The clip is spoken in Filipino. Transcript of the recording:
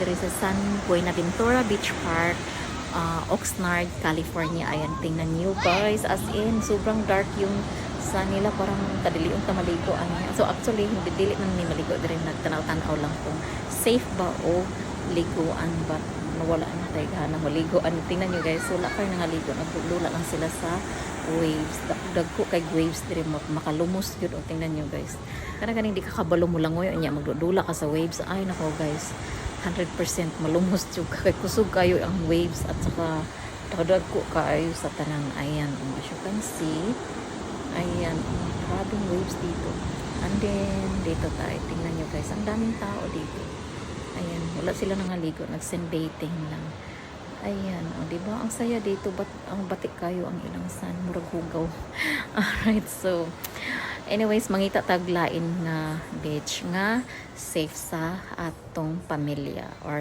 Diri sa San Buenaventura Beach Park, Oxnard, California. Ayan, tingnan niyo guys. As in, sobrang dark yung sun nila. Parang kadiliong tamaligo. So actually, hindi dili man ni maligo. Diri nagtanaw-tanaw lang kung safe ba o liguan ba. Nawala na tayo na maliguan. Tingnan niyo guys. Wala kayo nangaligo. Nagdulula lang sila sa waves. Dagko kay waves. Diri makalumos yun. O tingnan niyo guys. Kanang di kakabalo mo lang ngayon. Magdudula ka sa waves. Ay nako guys. 100% malumos juga kay kusog kayo ang waves at saka dagdag ko kayo sa tanan. Ayan, as you can see, ayan, grabing waves dito. And then dito tayo, tingnan nyo guys, ang daming tao dito. Ayan, wala sila nangaligo, nag-sunbathing lang. Ayan, o diba ang saya dito, ang batik kayo ang ilang sun, murag hugaw. Alright, so anyways, mangita taglain nga beach nga safe sa atong pamilya or